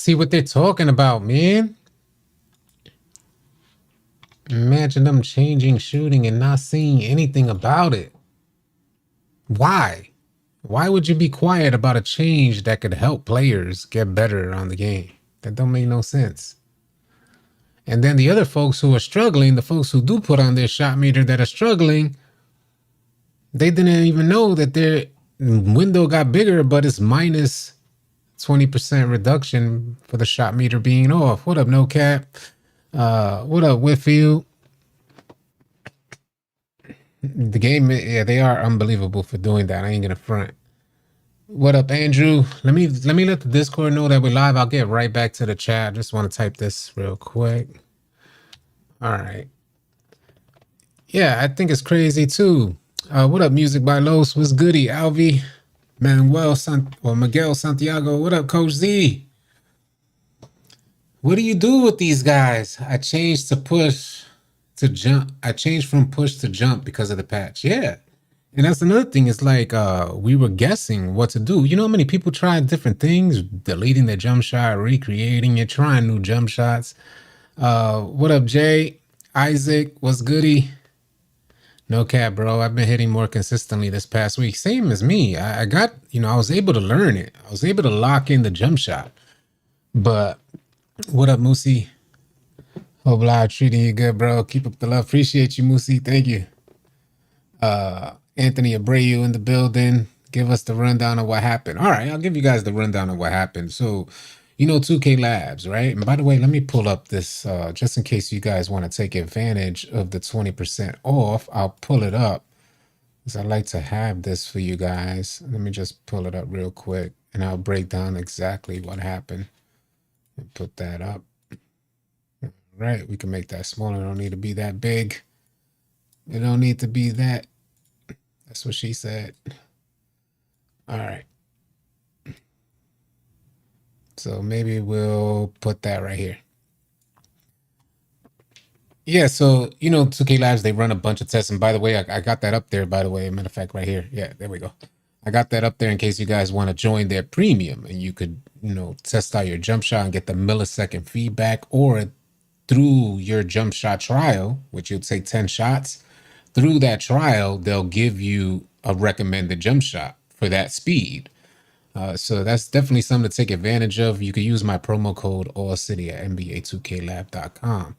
see what they're talking about, man. Imagine them changing shooting and not seeing anything about it. Why? Why would you be quiet about a change that could help players get better on the game? That don't make no sense. And then the other folks who are struggling, the folks who do put on their shot meter that are struggling, they didn't even know that their window got bigger, but it's minus 20% reduction for the shot meter being off. What up, No Cap? What up, Whitfield? The game, yeah, they are unbelievable for doing that. I ain't gonna front. What up, Andrew? Let me let the Discord know that we're live. I'll get right back to the chat. I just want to type this real quick. All right. Yeah, I think it's crazy too. What up, Music by Los? What's goody, Alvi? Miguel Santiago. What up, Coach Z? What do you do with these guys? I changed to push to jump. I changed from push to jump because of the patch. Yeah. And that's another thing. It's like we were guessing what to do. You know how many people tried different things, deleting their jump shot, recreating it, trying new jump shots. What up, Jay? Isaac, what's goody? No cap, bro. I've been hitting more consistently this past week. Same as me. I got, I was able to learn it. I was able to lock in the jump shot. But what up, Moosey? Hope live treating you good, bro. Keep up the love. Appreciate you, Moosey. Thank you. Anthony Abreu in the building. Give us the rundown of what happened. All right, I'll give you guys the rundown of what happened. So, 2K Labs, right? And by the way, let me pull up this just in case you guys want to take advantage of the 20% off. I'll pull it up because I like to have this for you guys. Let me just pull it up real quick and I'll break down exactly what happened and put that up. All right, we can make that smaller. It don't need to be that big. It don't need to be that. That's what she said. All right. So maybe we'll put that right here. Yeah, so 2K Labs, they run a bunch of tests. And by the way, I got that up there, by the way. Matter of fact, right here. Yeah, there we go. I got that up there in case you guys want to join their premium and you could, test out your jump shot and get the millisecond feedback, or through your jump shot trial, which you'll take 10 shots. Through that trial, they'll give you a recommended jump shot for that speed. So that's definitely something to take advantage of. You can use my promo code AllCity at NBA2KLab.com.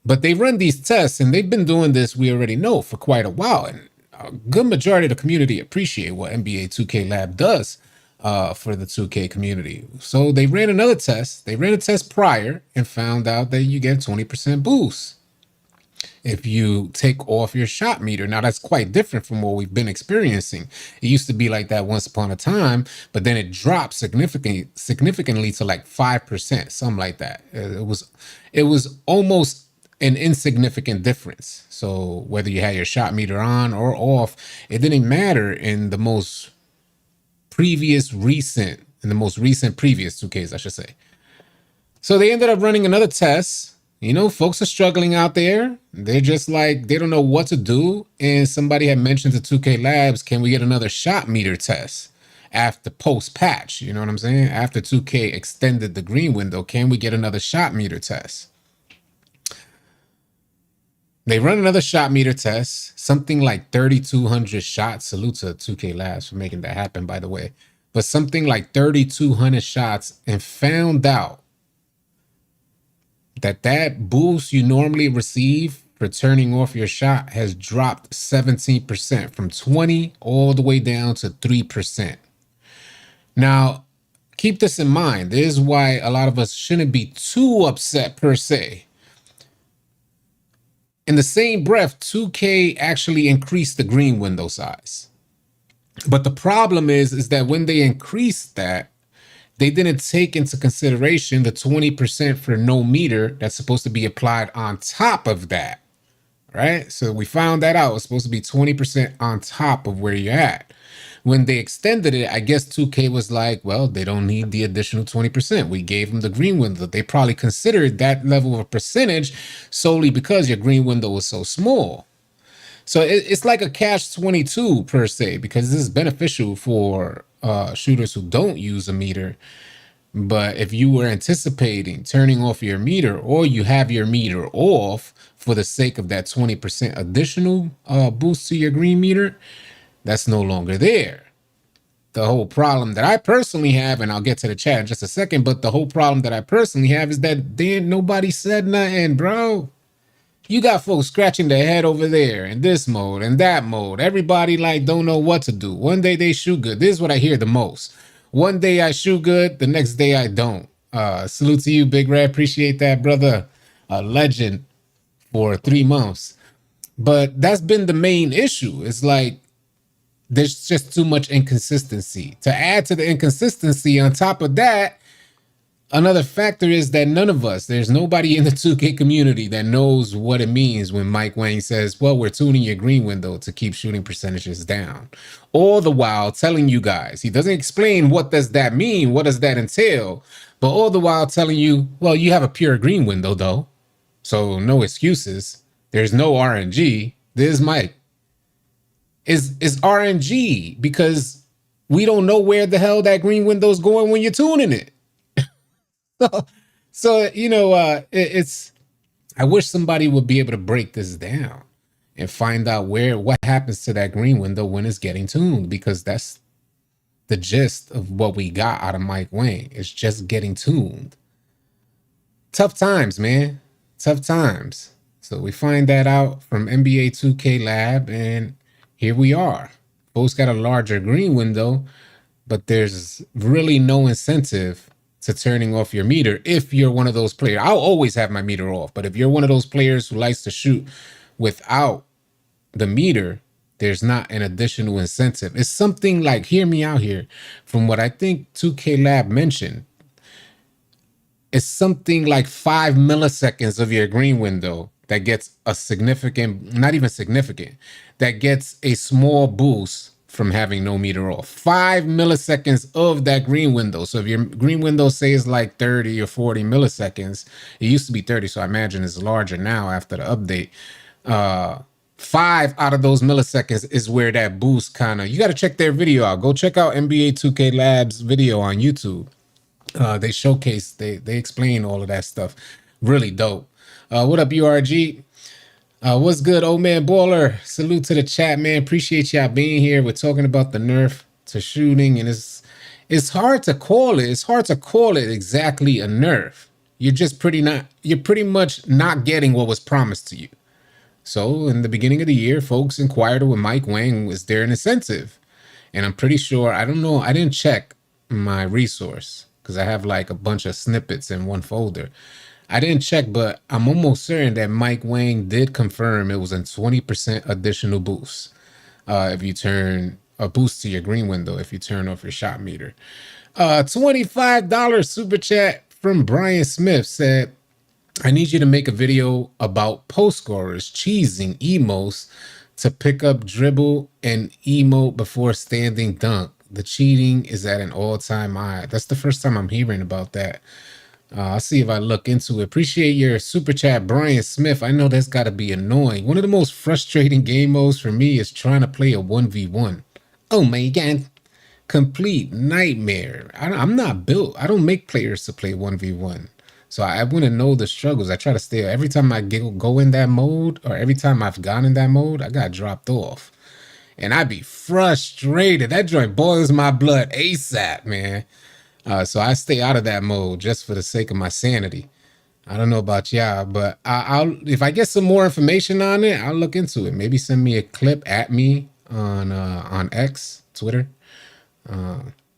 But they run these tests, and they've been doing this, we already know, for quite a while. And a good majority of the community appreciate what NBA 2K Lab does for the 2K community. So they ran another test. They ran a test prior and found out that you get 20% boost if you take off your shot meter. Now, that's quite different from what we've been experiencing. It used to be like that once upon a time, but then it dropped significantly to like 5%, something like that. It was almost an insignificant difference. So whether you had your shot meter on or off, it didn't matter in the most recent previous 2Ks, I should say. So they ended up running another test. Folks are struggling out there. They're just like, they don't know what to do. And somebody had mentioned to 2K Labs, can we get another shot meter test after post-patch? You know what I'm saying? After 2K extended the green window, can we get another shot meter test? They run another shot meter test, something like 3,200 shots. Salute to 2K Labs for making that happen, by the way. But something like 3,200 shots, and found out that boost you normally receive for turning off your shot has dropped 17%, from 20 all the way down to 3%. Now, keep this in mind. This is why a lot of us shouldn't be too upset per se. In the same breath, 2K actually increased the green window size. But the problem is that when they increased that, they didn't take into consideration the 20% for no meter that's supposed to be applied on top of that, right? So we found that out. It's supposed to be 20% on top of where you're at. When they extended it, I guess 2K was like, well, they don't need the additional 20%. We gave them the green window. They probably considered that level of percentage solely because your green window was so small. So it's like a catch-22 per se, because this is beneficial for shooters who don't use a meter. But if you were anticipating turning off your meter, or you have your meter off for the sake of that 20% additional boost to your green meter, that's no longer there. The whole problem that I personally have, and I'll get to the chat in just a second, but the whole problem that I personally have is that nobody said nothing, bro. You got folks scratching their head over there in this mode and that mode. Everybody like don't know what to do. One day they shoot good. This is what I hear the most. One day I shoot good, the next day I don't. Salute to you, Big Red. Appreciate that, brother. A legend for 3 months. But that's been the main issue. It's like there's just too much inconsistency. To add to the inconsistency, on top of that, another factor is that none of us, there's nobody in the 2K community that knows what it means when Mike Wang says, well, we're tuning your green window to keep shooting percentages down. All the while telling you guys, he doesn't explain what does that mean, what does that entail, but all the while telling you, well, you have a pure green window though, so no excuses. There's no RNG. This is Mike. Is RNG because we don't know where the hell that green window's going when you're tuning it. So you know, it's. I wish somebody would be able to break this down and find out what happens to that green window when it's getting tuned, because that's the gist of what we got out of Mike Wang. It's just getting tuned. Tough times, man. Tough times. So we find that out from NBA 2K Lab, and here we are. Folks got a larger green window, but there's really no incentive to turning off your meter if you're one of those players. I'll always have my meter off, but if you're one of those players who likes to shoot without the meter, there's not an additional incentive. It's something like, hear me out here, from what I think 2K Lab mentioned, it's something like 5 milliseconds of your green window that gets a significant, not even significant, that gets a small boost from having no meter off. 5 milliseconds of that green window. So if your green window says like 30 or 40 milliseconds, it used to be 30, so I imagine it's larger now after the update. 5 out of those milliseconds is where that boost kind of, you got to check their video out. Go check out NBA 2K Labs video on YouTube. They showcase, they explain all of that stuff. Really dope. What up, URG? What's good, old man baller? Salute to the chat, man. Appreciate y'all being here. We're talking about the nerf to shooting, and it's hard to call it. It's hard to call it exactly a nerf. You're pretty much not getting what was promised to you. So in the beginning of the year, folks inquired with Mike Wang, was there an incentive? And I'm pretty sure, I don't know, I didn't check my resource because I have like a bunch of snippets in one folder. I didn't check, but I'm almost certain that Mike Wang did confirm it was a 20% additional boost if you turn a boost to your green window, if you turn off your shot meter. $25 super chat from Brian Smith said, I need you to make a video about post scorers cheesing emos to pick up dribble and emote before standing dunk. The cheating is at an all-time high. That's the first time I'm hearing about that. I'll see if I look into it. Appreciate your super chat, Brian Smith. I know that's got to be annoying. One of the most frustrating game modes for me is trying to play a 1v1. Oh my God. Complete nightmare. I'm not built. I don't make players to play 1v1. So I want to know the struggles. I try to stay. Every time I go in that mode, or every time I've gone in that mode, I got dropped off. And I be frustrated. That joint boils my blood ASAP, man. So I stay out of that mode just for the sake of my sanity. I don't know about y'all, but I'll if I get some more information on it, I'll look into it. Maybe send me a clip at me on X, Twitter.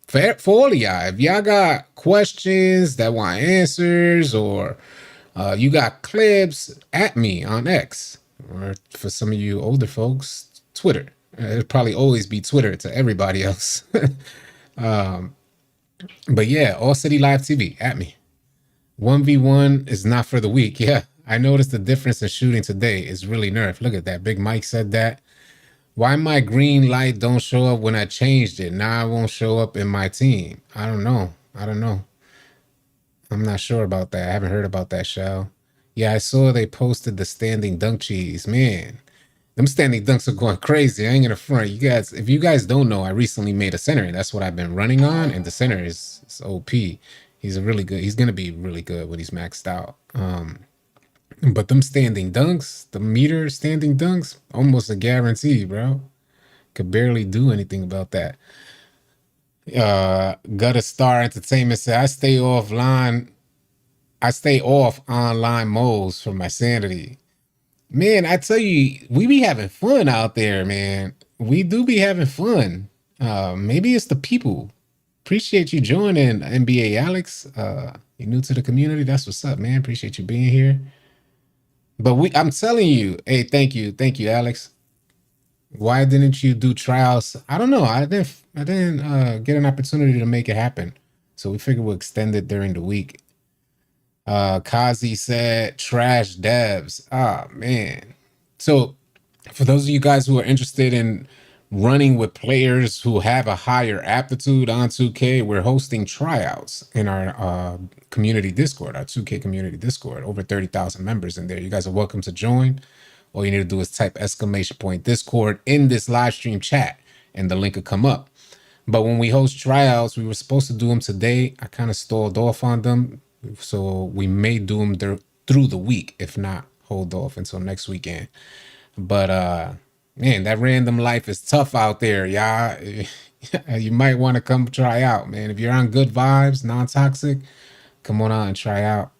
For all of y'all, if y'all got questions that want answers, or you got clips, at me on X, or for some of you older folks, Twitter. It'll probably always be Twitter to everybody else. But yeah, All City Live TV, at me. 1v1 is not for the weak. Yeah, I noticed the difference in shooting today is really nerfed. Look at that. Big Mike said that. Why my green light don't show up when I changed it? Now it won't show up in my team. I don't know. I'm not sure about that. I haven't heard about that, Shell. Yeah, I saw they posted the standing dunk cheese. Man, them standing dunks are going crazy. I ain't gonna front. You guys, if you guys don't know, I recently made a center. That's what I've been running on, and the center is OP. He's a really good. He's gonna be really good when he's maxed out. But them standing dunks, the meter standing dunks, almost a guarantee, bro. Could barely do anything about that. Gutter Star Entertainment said, I stay off online modes for my sanity. Man, I tell you, we be having fun out there, man. We do be having fun. Maybe it's the people. Appreciate you joining, NBA Alex. You new to the community. That's what's up, man. Appreciate you being here. But I'm telling you, hey, thank you, Alex. Why didn't you do trials? I don't know. I didn't get an opportunity to make it happen. So we figured we'll extend it during the week. Kazi said trash devs. Ah, man. So for those of you guys who are interested in running with players who have a higher aptitude on 2K, we're hosting tryouts in our community Discord, our 2K community Discord. Over 30,000 members in there. You guys are welcome to join. All you need to do is type !Discord in this live stream chat and the link will come up. But when we host tryouts, we were supposed to do them today. I kind of stalled off on them. So we may do them through the week. If not, hold off until next weekend. But man, that random life is tough out there, y'all. You might want to come try out, man. If you're on good vibes, non-toxic, come on out and try out.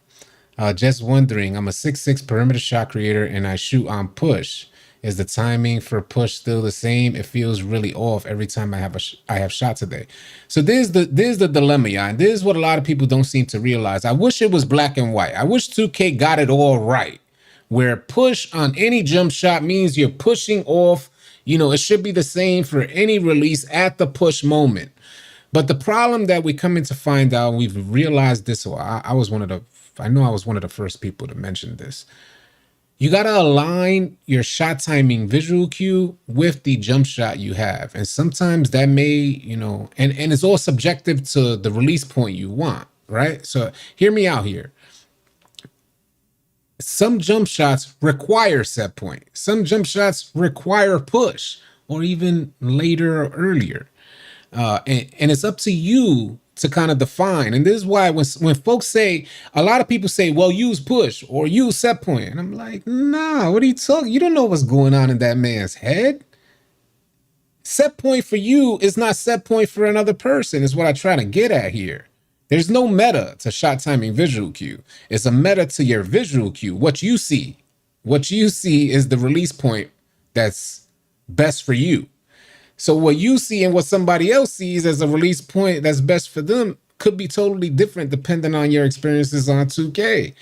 Just wondering, I'm a 6'6" perimeter shot creator and I shoot on push. Is the timing for push still the same? It feels really off every time I have shot today. So there's the dilemma, y'all. And this is what a lot of people don't seem to realize. I wish it was black and white. I wish 2K got it all right, where push on any jump shot means you're pushing off. You know, it should be the same for any release at the push moment. But the problem that we're coming to find out, we've realized this. So I was one of the first people to mention this. You got to align your shot timing visual cue with the jump shot you have. And sometimes that may, you know, and it's all subjective to the release point you want, right? So hear me out here. Some jump shots require set point. Some jump shots require push or even later or earlier. And it's up to you to kind of define. And this is why when folks say, a lot of people say, well, use push or use set point. And I'm like, nah, what are you talking? You don't know what's going on in that man's head. Set point for you is not set point for another person, is what I try to get at here. There's no meta to shot timing visual cue. It's a meta to your visual cue. What you see. What you see is the release point that's best for you. So what you see and what somebody else sees as a release point that's best for them could be totally different depending on your experiences on 2K.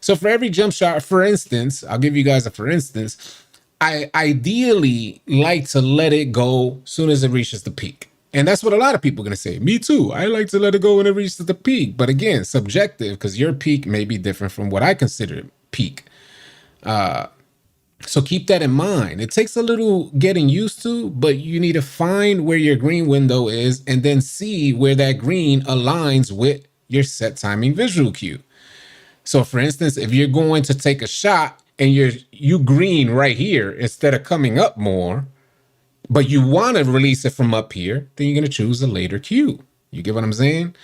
So for every jump shot, for instance, I'll give you guys a for instance, I ideally like to let it go as soon as it reaches the peak. And that's what a lot of people are going to say. Me too. I like to let it go when it reaches the peak. But again, subjective, because your peak may be different from what I consider peak. So keep that in mind. It takes a little getting used to, but you need to find where your green window is and then see where that green aligns with your set timing visual cue. So for instance, if you're going to take a shot and you green right here instead of coming up more, but you want to release it from up here, then you're going to choose a later cue. You get what I'm saying?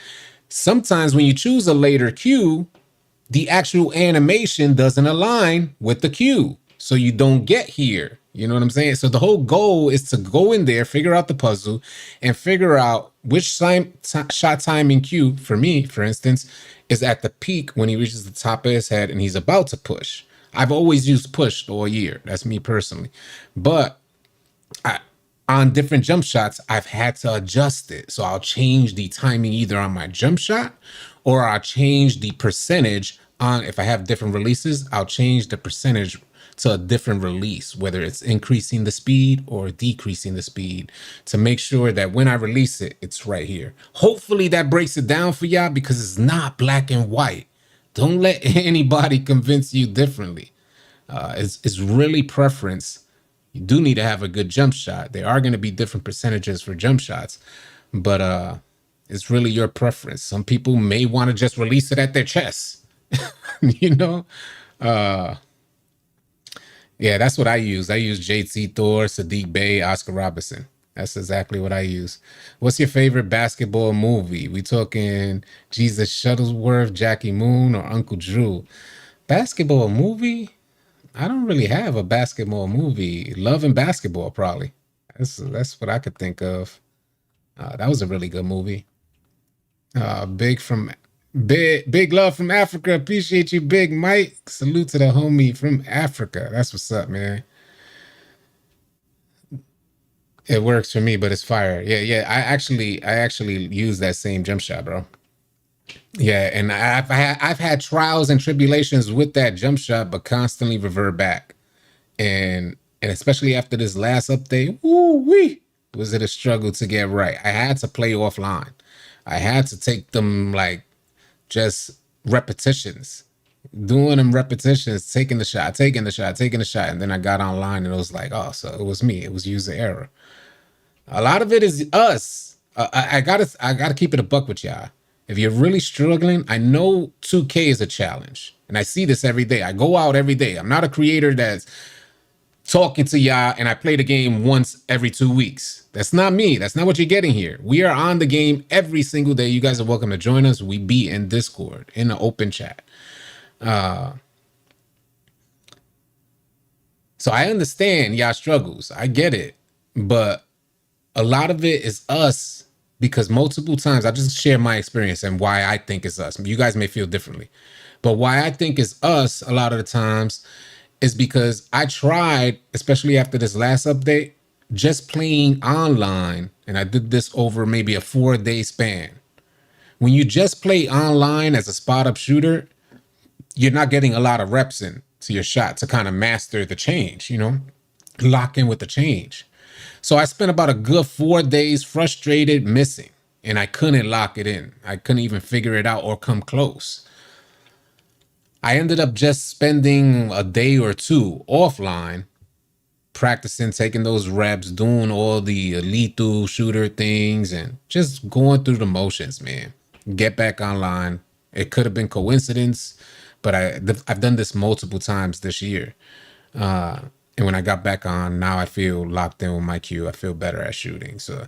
Sometimes when you choose a later cue, the actual animation doesn't align with the cue. So you don't get here. You know what I'm saying? So the whole goal is to go in there, figure out the puzzle, and figure out which shot timing cue, for me, for instance, is at the peak when he reaches the top of his head and he's about to push. I've always used push all year. That's me personally. But on different jump shots, I've had to adjust it. So I'll change the timing either on my jump shot or I'll change the percentage on, if I have different releases, I'll change the percentage to a different release, whether it's increasing the speed or decreasing the speed to make sure that when I release it, it's right here. Hopefully that breaks it down for y'all because it's not black and white. Don't let anybody convince you differently. It's really preference. You do need to have a good jump shot. There are going to be different percentages for jump shots, but it's really your preference. Some people may want to just release it at their chest, you know? Yeah, that's what I use. I use JT Thor, Sadiq Bey, Oscar Robinson. That's exactly what I use. What's your favorite basketball movie? We talking Jesus Shuttlesworth, Jackie Moon, or Uncle Drew? Basketball movie? I don't really have a basketball movie. Love and Basketball, probably. That's what I could think of. That was a really good movie. Big from big love from Africa. Appreciate you, Big Mike. Salute to the homie from Africa. That's what's up, man. It works for me, but it's fire. Yeah, yeah. I actually use that same jump shot, bro. Yeah, and I've had trials and tribulations with that jump shot, but constantly revert back. And especially after this last update, woo wee, was it a struggle to get right. I had to play offline. I had to take them like just repetitions, doing them repetitions, taking the shot, taking the shot, taking the shot, and then I got online and it was like, oh, so it was me. It was user error. A lot of it is us. I gotta keep it a buck with y'all. If you're really struggling, I know 2K is a challenge, and I see this every day. I go out every day. I'm not a creator that's talking to y'all and I play the game once every 2 weeks. That's not me. That's not what you're getting here. We are on the game every single day. You guys are welcome to join us. We be in Discord in the open chat. So I understand y'all struggles. I get it. But a lot of it is us because multiple times I just share my experience and why I think it's us. You guys may feel differently. But why I think it's us a lot of the times is because I tried, especially after this last update, just playing online, and I did this over maybe a 4-day span. When you just play online as a spot up shooter, you're not getting a lot of reps in to your shot to kind of master the change, lock in with the change. So I spent about a good 4 days frustrated, missing, and I couldn't lock it in. I couldn't even figure it out or come close. I ended up just spending a day or two offline practicing, taking those reps, doing all the lethal shooter things, and just going through the motions, man. Get back online. It could have been coincidence, but I've done this multiple times this year. And when I got back on, now I feel locked in with my cue. I feel better at shooting. So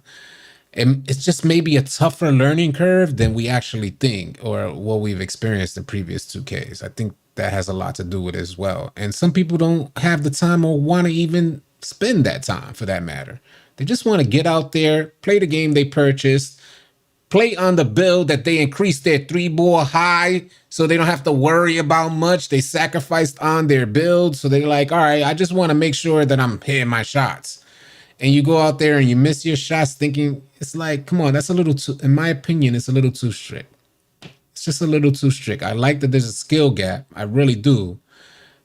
it's just maybe a tougher learning curve than we actually think or what we've experienced in previous 2Ks. I think that has a lot to do with it as well. And some people don't have the time or want to even spend that time for that matter. They just want to get out there, play the game they purchased, play on the build that they increased their 3-ball high so they don't have to worry about much. They sacrificed on their build. So they're like, all right, I just want to make sure that I'm hitting my shots. And you go out there and you miss your shots thinking, it's like, come on, that's a little too, in my opinion, it's a little too strict. It's just a little too strict. I like that there's a skill gap. I really do.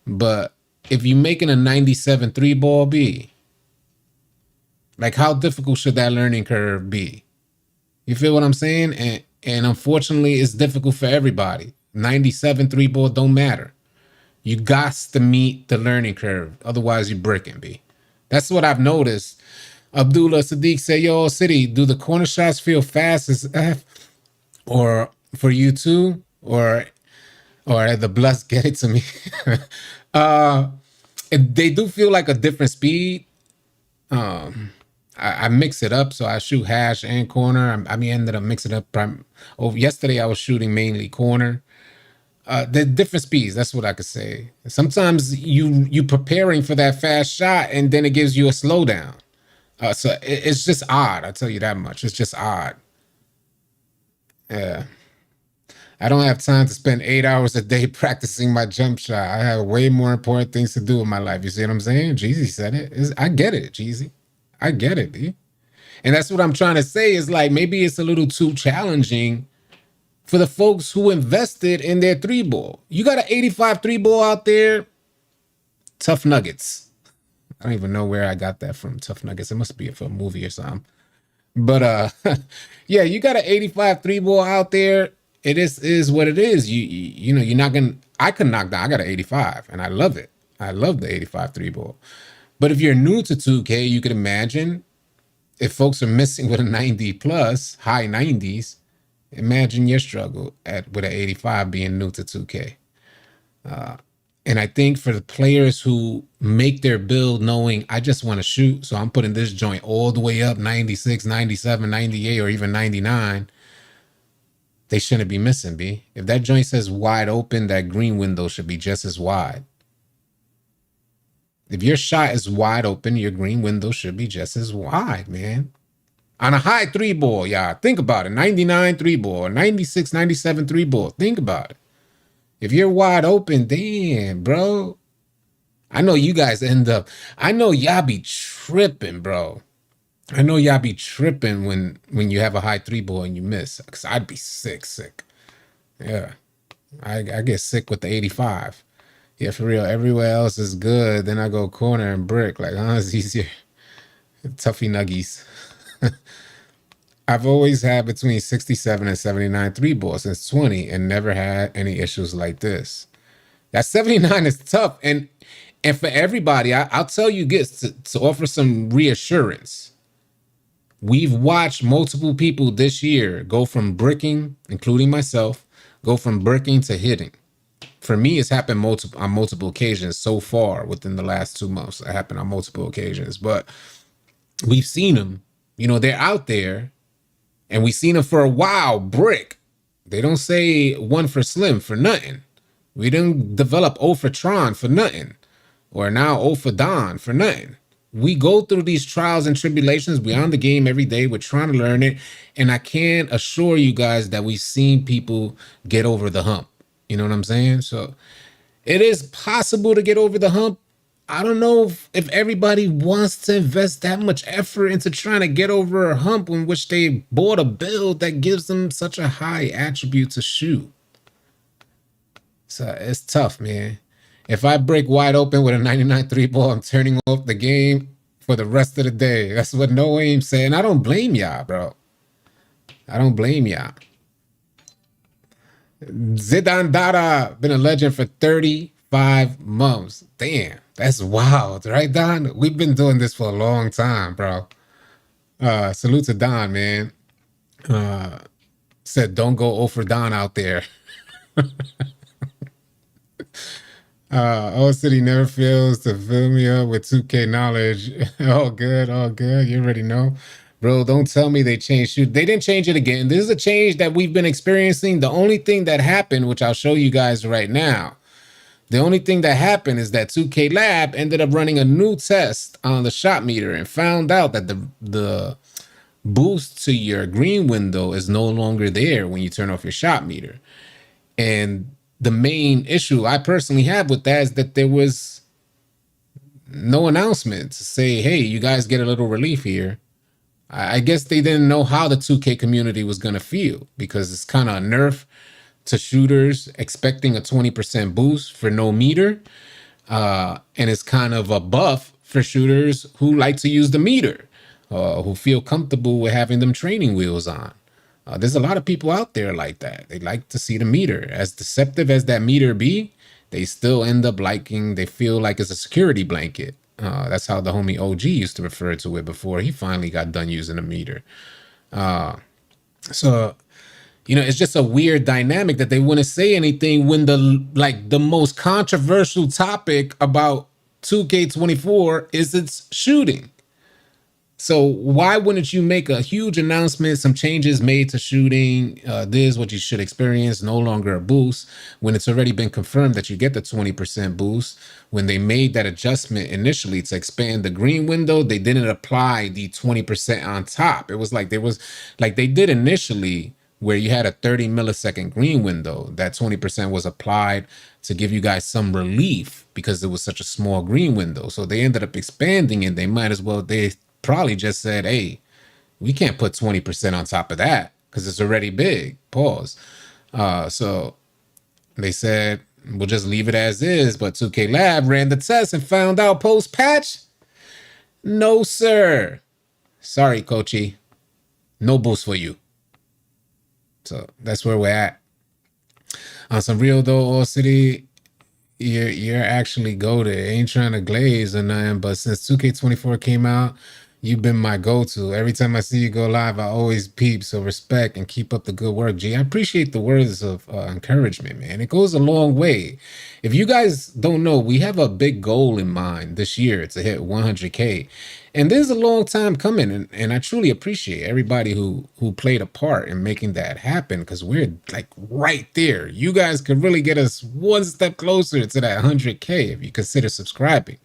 But if you're making a 97 3-ball be, like how difficult should that learning curve be? You feel what I'm saying? And unfortunately, it's difficult for everybody. 97 3-ball don't matter. You got to meet the learning curve. Otherwise, you're bricking, B. That's what I've noticed. Abdullah Sadiq said, yo, City, do the corner shots feel fast as F? Or for you too? Or the bless get it to me? They do feel like a different speed. I mix it up, so I shoot hash and corner. I ended up mixing up. Yesterday, I was shooting mainly corner. The different speeds. That's what I could say. Sometimes you preparing for that fast shot, and then it gives you a slowdown. So it's just odd. I'll tell you that much. It's just odd. Yeah. I don't have time to spend 8 hours a day practicing my jump shot. I have way more important things to do in my life. You see what I'm saying? Jeezy said it. I get it, Jeezy. I get it, B. And that's what I'm trying to say is like maybe it's a little too challenging for the folks who invested in their 3-ball. You got an 85 3-ball out there, tough nuggets. I don't even know where I got that from, tough nuggets. It must be for a movie or something. But yeah, you got an 85 3-ball out there. It is what it is. You know, you're not gonna. I can knock down. I got an 85, and I love it. I love the 85 3-ball. But if you're new to 2K, you could imagine if folks are missing with a 90 plus, high 90s. Imagine your struggle with an 85 being new to 2K. And I think for the players who make their build knowing I just want to shoot, so I'm putting this joint all the way up 96, 97, 98, or even 99, they shouldn't be missing, B. If that joint says wide open, that green window should be just as wide. If your shot is wide open, your green window should be just as wide, man. On a high three ball, yeah. Think about it. 99 three ball, 96, 97 three ball. Think about it. If you're wide open, damn, bro. I know you guys end up, I know y'all be tripping, bro. I know y'all be tripping when you have a high three ball and you miss. Cause I'd be sick. Yeah. I get sick with the 85. Yeah, for real. Everywhere else is good. Then I go corner and brick. Like, it's easier. Toughy nuggies. I've always had between 67 and 79 three balls since 20 and never had any issues like this. That 79 is tough. And for everybody, I'll tell you this to offer some reassurance. We've watched multiple people this year go from bricking, including myself, go from bricking to hitting. For me, it's happened on multiple occasions so far within the last 2 months. It happened on multiple occasions, but we've seen them. You know, they're out there, and we've seen them for a while. Brick. They don't say one for Slim for nothing. We didn't develop O for Tron for nothing, or now O for Don for nothing. We go through these trials and tribulations. We're on the game every day. We're trying to learn it, and I can assure you guys that we've seen people get over the hump. You know what I'm saying? So it is possible to get over the hump. I don't know if everybody wants to invest that much effort into trying to get over a hump in which they bought a build that gives them such a high attribute to shoot. So it's tough, man. If I break wide open with a 99 three ball, I'm turning off the game for the rest of the day. That's what No Aim said. And I don't blame y'all, bro. I don't blame y'all. Zidane Dada, been a legend for 35 months. Damn, that's wild, right, Don? We've been doing this for a long time, bro. Salute to Don, man. Said don't go 0 for Don out there. Old City never fails to fill me up with 2K knowledge. All good, all good. You already know. Bro, don't tell me they changed shoot. They didn't change it again. This is a change that we've been experiencing. The only thing that happened, which I'll show you guys right now, the only thing that happened is that 2K Lab ended up running a new test on the shot meter and found out that the boost to your green window is no longer there when you turn off your shot meter. And the main issue I personally have with that is that there was no announcement to say, hey, you guys get a little relief here. I guess they didn't know how the 2K community was going to feel, because it's kind of a nerf to shooters expecting a 20% boost for no meter. And it's kind of a buff for shooters who like to use the meter, who feel comfortable with having them training wheels on. There's a lot of people out there like that. They like to see the meter. As deceptive as that meter be, they still end up liking, they feel like it's a security blanket. That's how the homie OG used to refer to it before he finally got done using a meter. So, you know, it's just a weird dynamic that they wouldn't say anything when the most controversial topic about 2K24 is its shooting. So why wouldn't you make a huge announcement, some changes made to shooting, this is what you should experience, no longer a boost, when it's already been confirmed that you get the 20% boost? When they made that adjustment initially to expand the green window, they didn't apply the 20% on top. It was like they did initially, where you had a 30 millisecond green window, that 20% was applied to give you guys some relief because it was such a small green window. So they ended up expanding it. They might as well, they probably just said, hey, we can't put 20% on top of that because it's already big. Pause. So they said, we'll just leave it as is. But 2K Lab ran the test and found out post-patch, no, sir. Sorry, coachy. No boost for you. So that's where we're at. On some real though, All City, you're actually goated. Ain't trying to glaze or nothing, but since 2K24 came out, You've been my go-to. Every time I see you go live, I always peep. So respect and keep up the good work, G. I appreciate the words of encouragement, man. It goes a long way. If you guys don't know, we have a big goal in mind this year to hit 100K. And this is a long time coming. And I truly appreciate everybody who played a part in making that happen, because we're like right there. You guys could really get us one step closer to that 100K if you consider subscribing.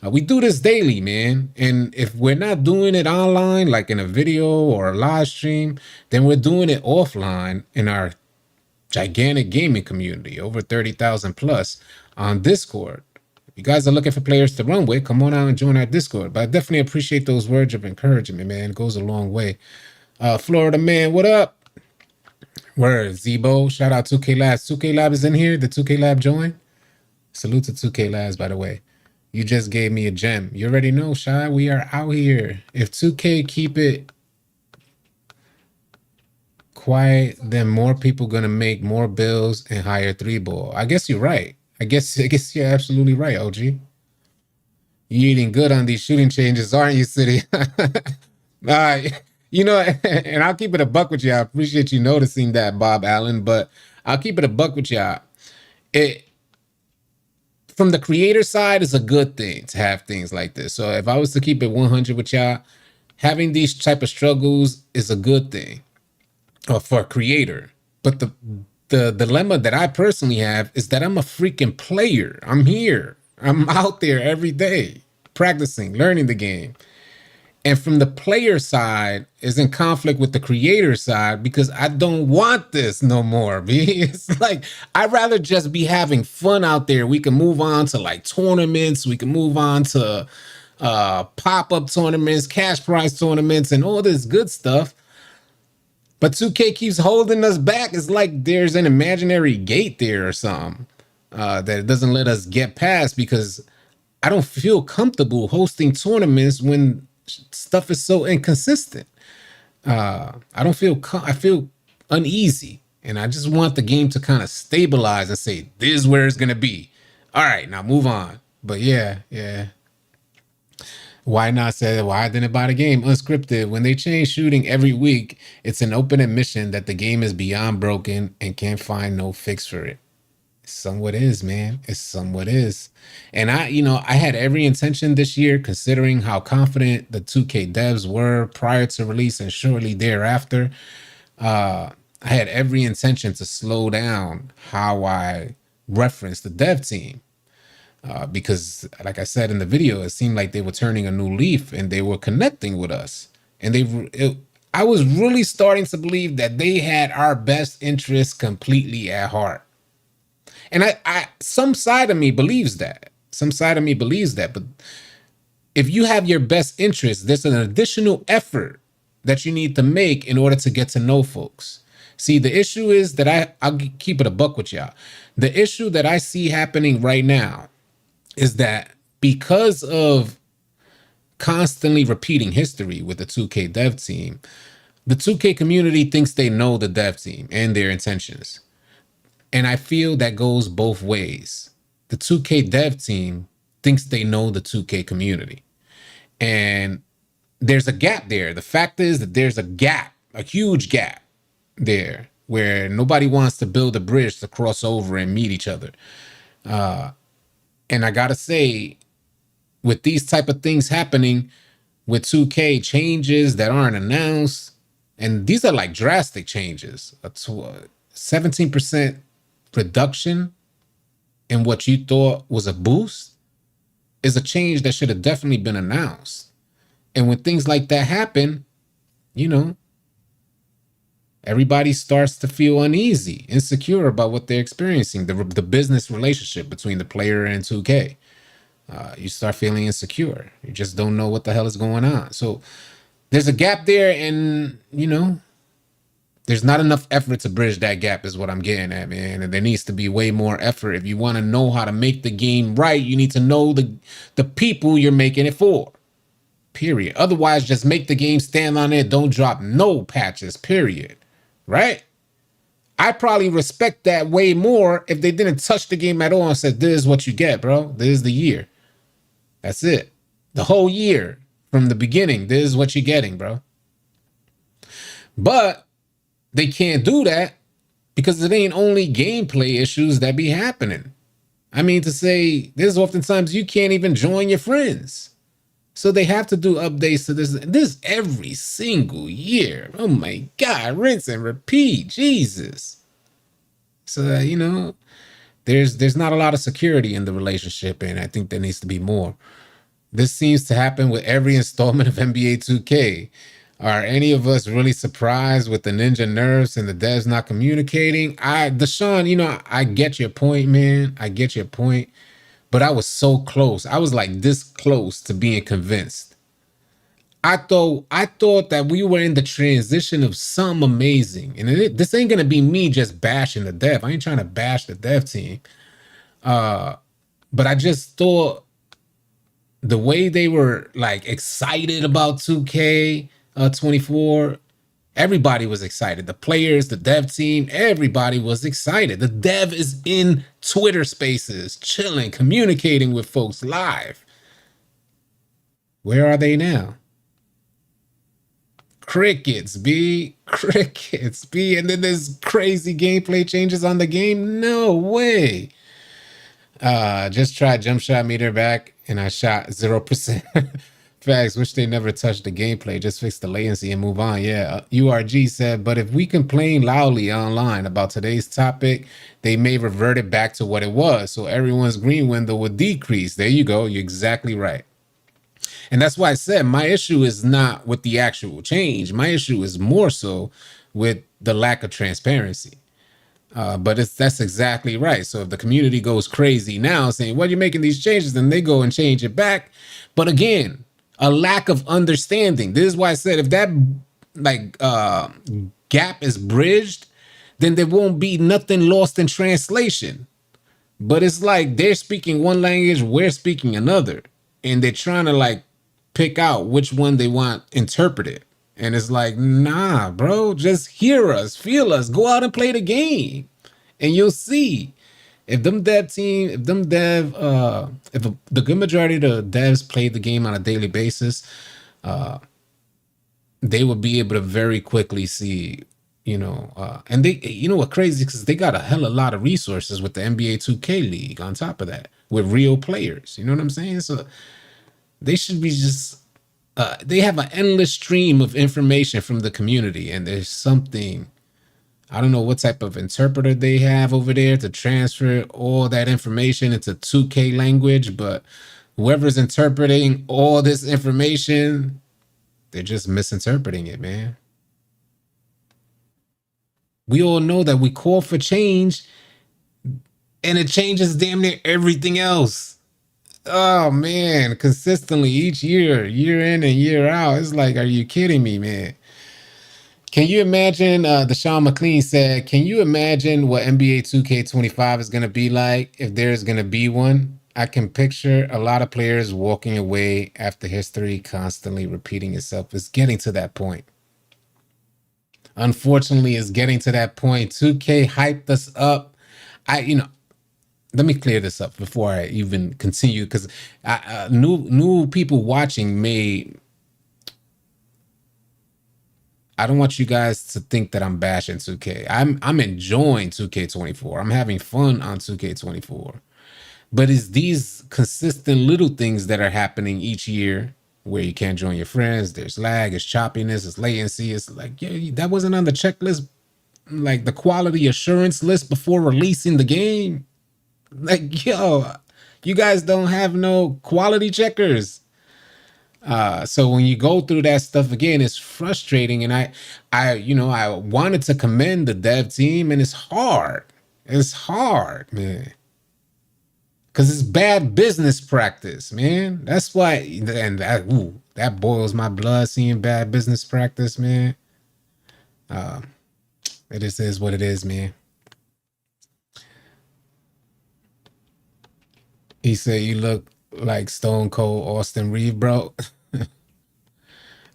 We do this daily, man. And if we're not doing it online, like in a video or a live stream, then we're doing it offline in our gigantic gaming community, over 30,000 plus on Discord. If you guys are looking for players to run with, come on out and join our Discord. But I definitely appreciate those words of encouragement, man. It goes a long way. Florida man, what up? Word, Zebo. Shout out 2K Labs. 2K Lab is in here. The 2K Lab join. Salute to 2K Labs, by the way. You just gave me a gem. You already know, Shy. We are out here. If 2K keep it quiet, then more people gonna make more bills and higher 3-ball. I guess you're right. I guess you're absolutely right, OG. You eating good on these shooting changes, aren't you, City? You know, and I'll keep it a buck with you. I appreciate you noticing that, Bob Allen, but I'll keep it a buck with y'all. From the creator side, it's a good thing to have things like this. So if I was to keep it 100 with y'all, having these type of struggles is a good thing for a creator. But the dilemma that I personally have is that I'm a freaking player. I'm here. I'm out there every day practicing, learning the game. And from the player side is in conflict with the creator side, because I don't want this no more, B. It's like, I'd rather just be having fun out there. We can move on to like tournaments. We can move on to pop-up tournaments, cash prize tournaments, and all this good stuff. But 2K keeps holding us back. It's like there's an imaginary gate there or something that it doesn't let us get past, because I don't feel comfortable hosting tournaments when stuff is so inconsistent. I feel uneasy, and I just want the game to kind of stabilize and say, this is where it's gonna be. All right, now move on. But yeah. Why not say, why didn't buy the game unscripted? When they change shooting every week, it's an open admission that the game is beyond broken and can't find no fix for it. It somewhat is, man. It somewhat is. And I had every intention this year, considering how confident the 2K devs were prior to release and shortly thereafter. I had every intention to slow down how I referenced the dev team. Because, like I said in the video, it seemed like they were turning a new leaf and they were connecting with us. And I was really starting to believe that they had our best interests completely at heart. And some side of me believes that. But if you have your best interests, there's an additional effort that you need to make in order to get to know folks. See, the issue is that I'll keep it a buck with y'all. The issue that I see happening right now is that because of constantly repeating history with the 2K dev team, the 2K community thinks they know the dev team and their intentions. And I feel that goes both ways. The 2K dev team thinks they know the 2K community. And there's a gap there. The fact is that there's a gap, a huge gap there, where nobody wants to build a bridge to cross over and meet each other. And I gotta say, with these type of things happening with 2K, changes that aren't announced, and these are like drastic changes, a 17% reduction in what you thought was a boost is a change that should have definitely been announced. And when things like that happen, everybody starts to feel uneasy, insecure about what they're experiencing, the business relationship between the player and 2K. You start feeling insecure. You just don't know what the hell is going on. So there's a gap there, and, there's not enough effort to bridge that gap is what I'm getting at, man. And there needs to be way more effort. If you want to know how to make the game right, you need to know the people you're making it for. Period. Otherwise, just make the game stand on it. Don't drop no patches, period. Right? I probably respect that way more if they didn't touch the game at all and said, this is what you get, bro. This is the year. That's it. The whole year. from the beginning. This is what you're getting, bro. But they can't do that because it ain't only gameplay issues that be happening. I mean, to say, there's oftentimes you can't even join your friends. So they have to do updates to this every single year. Oh my God, rinse and repeat, Jesus. So, there's not a lot of security in the relationship, and I think there needs to be more. This seems to happen with every installment of NBA 2K. Are any of us really surprised with the ninja nerfs and the devs not communicating? Deshaun, I get your point, man. I get your point. But I was so close. I was like this close to being convinced. I thought that we were in the transition of something amazing. And this ain't gonna be me just bashing the dev. I ain't trying to bash the dev team. But I just thought the way they were like excited about 2K 24, everybody was excited. The players, the dev team, everybody was excited. The dev is in Twitter spaces, chilling, communicating with folks live. Where are they now? Crickets, B. Crickets, B. And then there's crazy gameplay changes on the game. No way. Just tried jump shot meter back and I shot 0%. Facts, wish they never touched the gameplay, just fix the latency and move on. Yeah, URG said, but if we complain loudly online about today's topic, they may revert it back to what it was. So everyone's green window would decrease. There you go. You're exactly right. And that's why I said my issue is not with the actual change. My issue is more so with the lack of transparency. But that's exactly right. So if the community goes crazy now saying, well, you're making these changes, then they go and change it back. But again, a lack of understanding. This is why I said if that gap is bridged, then there won't be nothing lost in translation. But it's like they're speaking one language, we're speaking another. And they're trying to pick out which one they want interpreted. And it's like, nah, bro, just hear us, feel us, go out and play the game. And you'll see. If the good majority of the devs played the game on a daily basis, they would be able to very quickly see, and they, what crazy, because they got a hell of a lot of resources with the NBA 2K League on top of that, with real players. You know what I'm saying? So they should be just, they have an endless stream of information from the community, and there's something, I don't know what type of interpreter they have over there to transfer all that information into 2K language, but whoever's interpreting all this information, they're just misinterpreting it, man. We all know that we call for change and it changes damn near everything else. Oh man, consistently each year, year in and year out. It's like, are you kidding me, man? Can you imagine, Deshaun McLean said, can you imagine what NBA 2K25 is going to be like if there's going to be one? I can picture a lot of players walking away after history constantly repeating itself. It's getting to that point. Unfortunately, it's getting to that point. 2K hyped us up. Let me clear this up before I even continue, because new people watching may... I don't want you guys to think that I'm bashing 2K. I'm enjoying 2K24. I'm having fun on 2K24. But it's these consistent little things that are happening each year where you can't join your friends. There's lag, it's choppiness, it's latency. It's like, yeah, that wasn't on the checklist, like the quality assurance list before releasing the game. Like, yo, you guys don't have no quality checkers. So when you go through that stuff again, it's frustrating. And I wanted to commend the dev team, and it's hard. It's hard, man. Because it's bad business practice, man. That's why, and that boils my blood seeing bad business practice, man. It just is what it is, man. He said, you look like Stone Cold Austin Reeve, bro.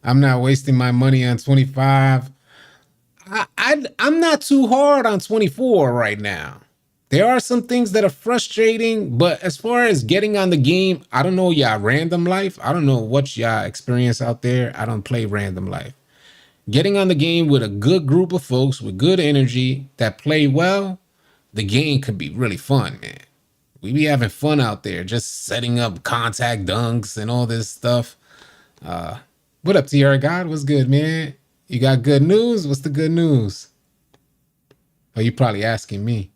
I'm not wasting my money on 25. I'm not too hard on 24 right now. There are some things that are frustrating, but as far as getting on the game, I don't know y'all random life. I don't know what y'all experience out there. I don't play random life. Getting on the game with a good group of folks with good energy that play well, the game could be really fun, man. We be having fun out there, just setting up contact dunks and all this stuff. What up, TR God? What's good, man? You got good news? What's the good news? Oh, you probably asking me.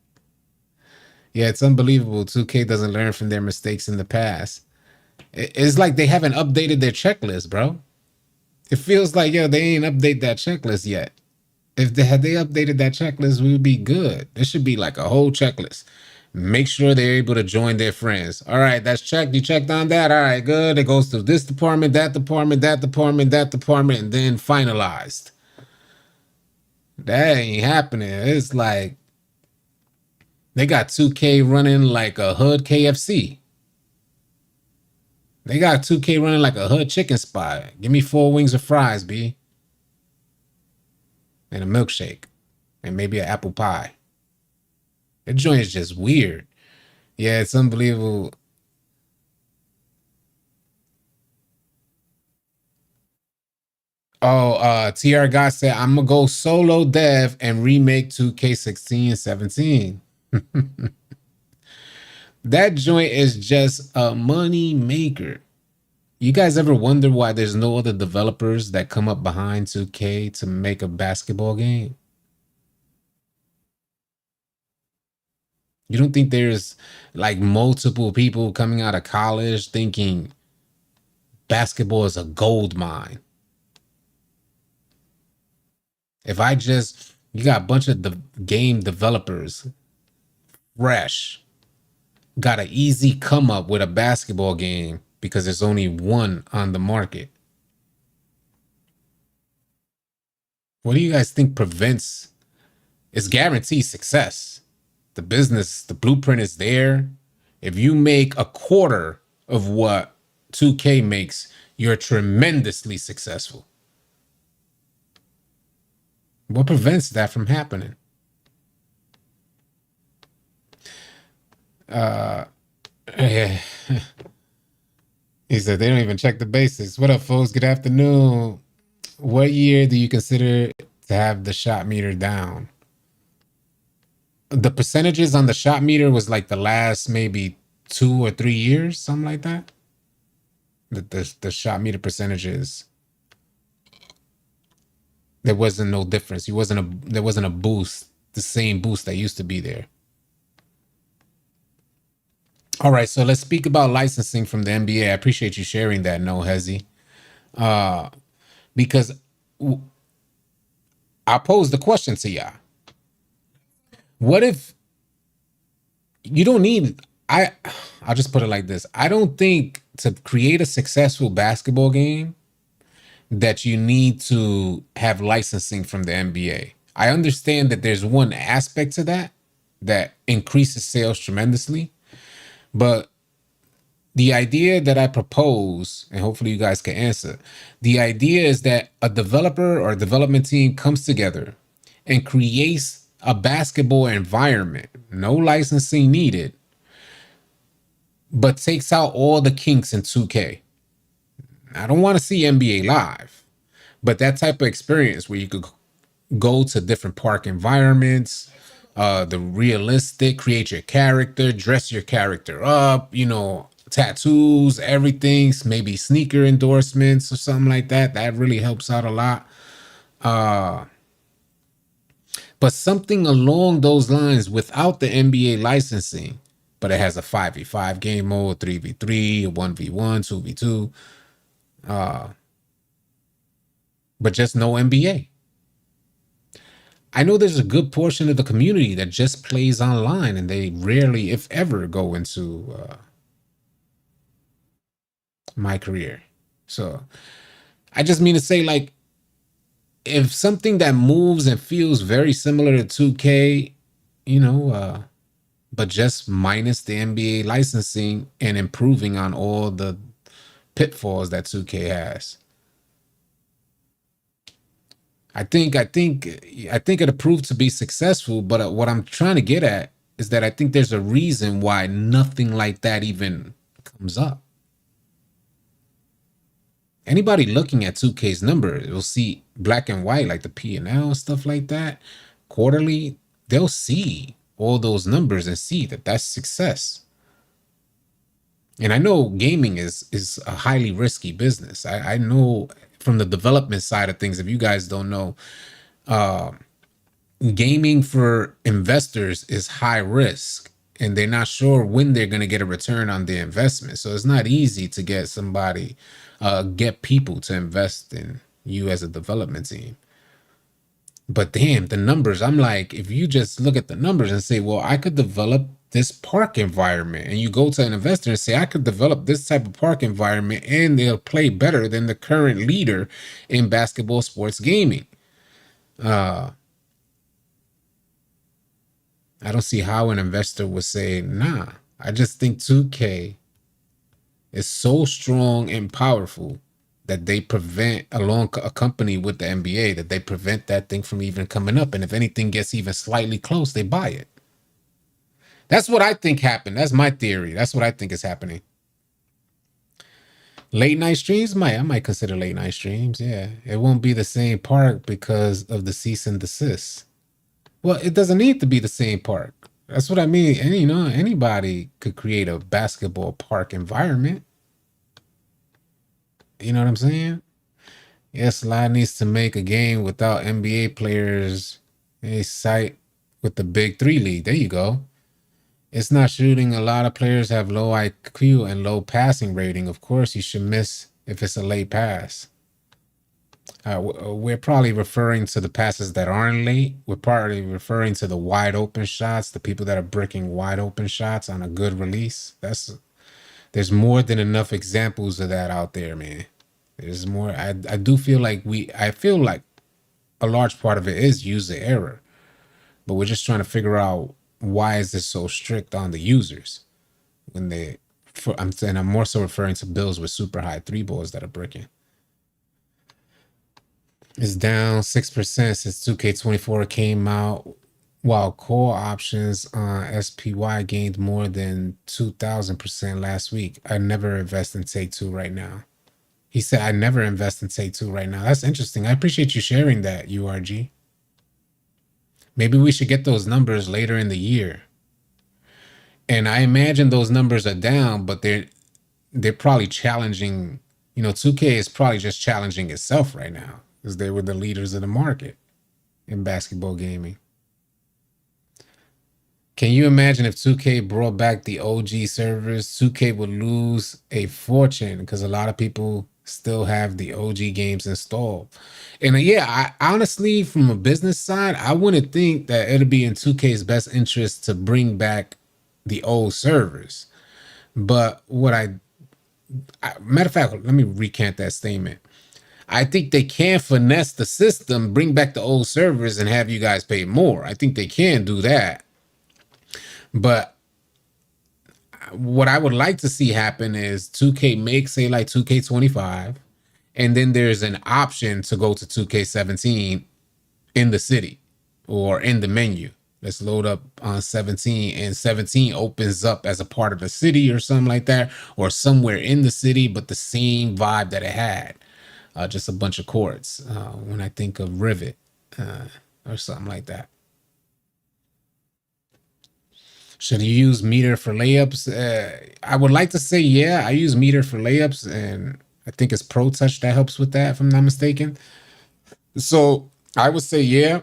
Yeah, it's unbelievable. 2K doesn't learn from their mistakes in the past. It's like they haven't updated their checklist, bro. It feels like, yo, they ain't update that checklist yet. If they had they updated that checklist, we would be good. There should be like a whole checklist. Make sure they're able to join their friends. All right, that's checked. You checked on that. All right, good. It goes to this department, that department, that department, that department, and then finalized. That ain't happening. It's like they got 2K running like a hood KFC. They got 2K running like a hood chicken spot. Give me 4 wings of fries, B. And a milkshake. And maybe an apple pie. That joint is just weird. Yeah, it's unbelievable. Oh, TR God said, I'm gonna go solo dev and remake 2K16 17. That joint is just a money maker. You guys ever wonder why there's no other developers that come up behind 2K to make a basketball game? You don't think there's like multiple people coming out of college thinking basketball is a gold mine? If I just, you got a bunch of game developers, fresh, got an easy come up with a basketball game because there's only one on the market. What do you guys think prevents? It's guaranteed success. The business, the blueprint is there. If you make a quarter of what 2K makes, you're tremendously successful. What prevents that from happening? Yeah. He said they don't even check the basics. What up, folks? Good afternoon. What year do you consider to have the shot meter down? The percentages on the shot meter was like the last maybe 2 or 3 years, something like that. The shot meter percentages, there wasn't no difference. There wasn't a boost, the same boost that used to be there. All right, so let's speak about licensing from the NBA. I appreciate you sharing that, No Hezzy. Because I posed the question to y'all. What if you don't need I'll just put it like this. I don't think to create a successful basketball game that you need to have licensing from the NBA. I understand that there's one aspect to that that increases sales tremendously, but the idea that I propose, and hopefully you guys can answer, the idea is that a developer or a development team comes together and creates a basketball environment, no licensing needed, but takes out all the kinks in 2K. I don't want to see NBA Live, but that type of experience where you could go to different park environments, the realistic, create your character, dress your character up, tattoos, everything, maybe sneaker endorsements or something like that. That really helps out a lot. But something along those lines without the NBA licensing, but it has a 5v5 game mode, 3v3, 1v1, 2v2, but just no NBA. I know there's a good portion of the community that just plays online and they rarely, if ever, go into my career. So I just mean to say, like, if something that moves and feels very similar to 2K, but just minus the NBA licensing and improving on all the pitfalls that 2K has. I think it'll prove to be successful, but what I'm trying to get at is that I think there's a reason why nothing like that even comes up. Anybody looking at 2K's number will see black and white, like the P&L, stuff like that, quarterly. They'll see all those numbers and see that that's success. And I know gaming is a highly risky business. I know from the development side of things, if you guys don't know, gaming for investors is high risk, and they're not sure when they're going to get a return on their investment. So it's not easy to get somebody, get people to invest in you as a development team. But damn, the numbers, I'm like, if you just look at the numbers and say, well, I could develop this park environment, and you go to an investor and say, I could develop this type of park environment and they'll play better than the current leader in basketball sports gaming. I don't see how an investor would say, nah. I just think 2K is so strong and powerful that they prevent, along a company with the NBA, that they prevent that thing from even coming up. And if anything gets even slightly close, they buy it. That's what I think happened. That's my theory. That's what I think is happening. Late night streams, I might consider late night streams. Yeah, it won't be the same park because of the cease and desist. Well, it doesn't need to be the same park. That's what I mean. And you know, anybody could create a basketball park environment. You know what I'm saying? Yes, Live needs to make a game without NBA players. A site with the Big Three League. There you go. It's not shooting. A lot of players have low IQ and low passing rating. Of course, you should miss if it's a late pass. We're probably referring to the passes that aren't late. We're probably referring to the wide open shots, the people that are bricking wide open shots on a good release. There's more than enough examples of that out there, man. There's more. I do feel like I feel like a large part of it is user error, but we're just trying to figure out why is this so strict on the users when I'm saying I'm more so referring to bills with super high three balls that are bricking. It's down 6% since 2K24 came out, while core options on SPY gained more than 2,000% last week. I never invest in Take-Two right now. He said, I never invest in Take-Two right now. That's interesting. I appreciate you sharing that, URG. Maybe we should get those numbers later in the year. And I imagine those numbers are down, but they're probably challenging. You know, 2K is probably just challenging itself right now because they were the leaders of the market in basketball gaming. Can you imagine if 2K brought back the OG servers? 2K would lose a fortune because a lot of people still have the OG games installed. And yeah, I honestly, from a business side, I wouldn't think that it'd be in 2K's best interest to bring back the old servers. But matter of fact, let me recant that statement. I think they can finesse the system, bring back the old servers, and have you guys pay more. I think they can do that. But what I would like to see happen is 2K make, say, like 2K25, and then there's an option to go to 2K17 in the city or in the menu. Let's load up on 17, and 17 opens up as a part of the city or something like that, or somewhere in the city, but the same vibe that it had. Just a bunch of chords when I think of Rivet or something like that. Should you use meter for layups? I would like to say, yeah, I use meter for layups, and I think it's Pro Touch that helps with that, if I'm not mistaken. So I would say, yeah.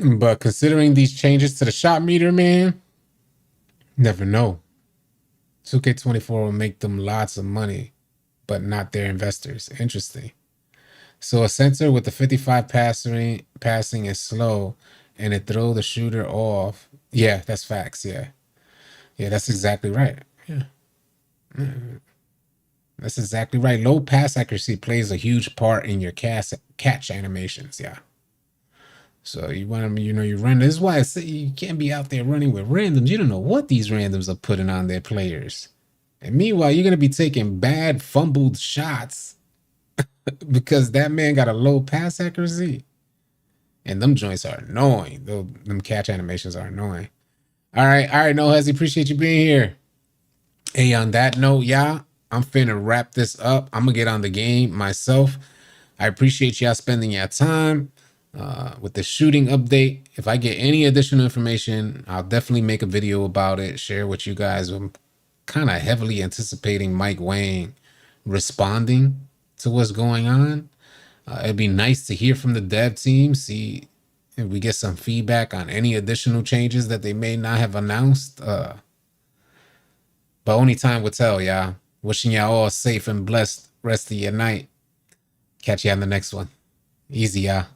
But considering these changes to the shot meter, man, never know. 2K24 will make them lots of money, but not their investors. Interesting. So a sensor with the 55 passing is slow, and it throw the shooter off. Yeah, that's facts. Yeah, that's exactly right. Yeah, that's exactly right. Low pass accuracy plays a huge part in your catch animations. Yeah. So you want to, you run. This is why I say you can't be out there running with randoms. You don't know what these randoms are putting on their players. And meanwhile, you're going to be taking bad fumbled shots because that man got a low pass accuracy. And them joints are annoying. Them catch animations are annoying. All right, no Hezzy, appreciate you being here. Hey, on that note, y'all, I'm finna wrap this up. I'm gonna get on the game myself. I appreciate y'all spending your time with the shooting update. If I get any additional information, I'll definitely make a video about it, share with you guys. I'm kind of heavily anticipating Mike Wang responding to what's going on. It'd be nice to hear from the dev team, see if we get some feedback on any additional changes that they may not have announced. But only time will tell, y'all. Wishing y'all all safe and blessed rest of your night. Catch you on the next one. Easy, y'all.